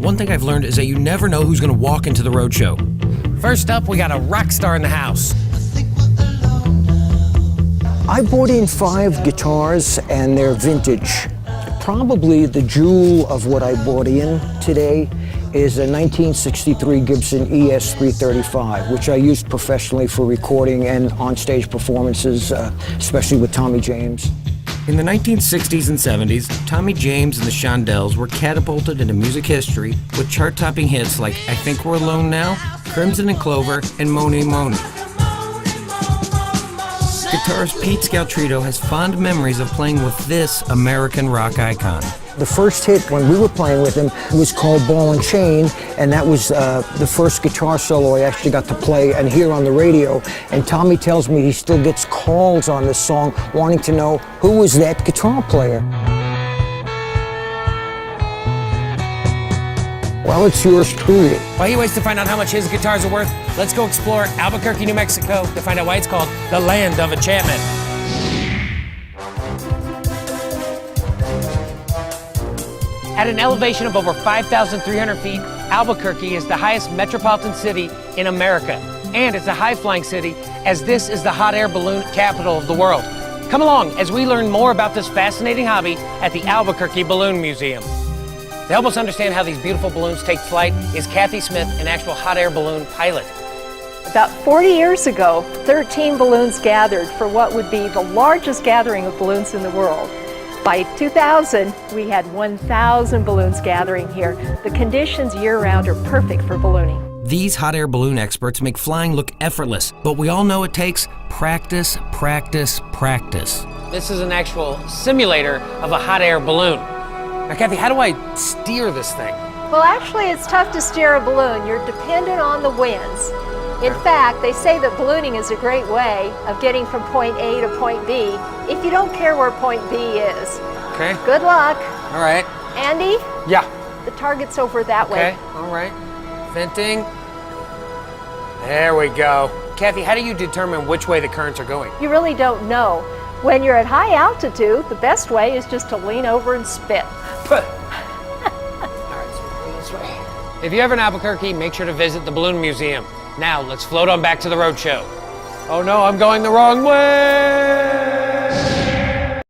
One thing I've learned is that you never know who's gonna walk into the Roadshow. First up, we got a rock star in the house. I brought in 5 guitars and they're vintage. Probably the jewel of what I brought in today is a 1963 Gibson ES-335, which I used professionally for recording and on-stage performances, especially with Tommy James. In the 1960s and 70s, Tommy James and the Shondells were catapulted into music history with chart-topping hits like I Think We're Alone Now, Crimson and Clover, and Mony Mony. Guitarist Pete Scaltrito has fond memories of playing with this American rock icon. The first hit when we were playing with him was called Ball and Chain, and that was the first guitar solo I actually got to play and hear on the radio. And Tommy tells me he still gets calls on this song wanting to know who was that guitar player. Well, it's yours truly. While he waits to find out how much his guitars are worth, let's go explore Albuquerque, New Mexico to find out why it's called the Land of Enchantment. At an elevation of over 5,300 feet, Albuquerque is the highest metropolitan city in America. And it's a high-flying city, as this is the hot air balloon capital of the world. Come along as we learn more about this fascinating hobby at the Albuquerque Balloon Museum. To help us understand how these beautiful balloons take flight is Kathy Smith, an actual hot air balloon pilot. About 40 years ago, 13 balloons gathered for what would be the largest gathering of balloons in the world. By 2000, we had 1,000 balloons gathering here. The conditions year-round are perfect for ballooning. These hot air balloon experts make flying look effortless, but we all know it takes practice, practice, practice. This is an actual simulator of a hot air balloon. Now, Kathy, how do I steer this thing? Well, actually, it's tough to steer a balloon. You're dependent on the winds. In fact, they say that ballooning is a great way of getting from point A to point B if you don't care where point B is. Okay. Good luck. All right. Andy? Yeah. The target's over that way. Okay, all right. Venting. There we go. Kathy, how do you determine which way the currents are going? You really don't know. When you're at high altitude, the best way is just to lean over and spit. All right, so we're going this way. If you're ever in Albuquerque, make sure to visit the Balloon Museum. Now, let's float on back to the Roadshow. Oh no, I'm going the wrong way!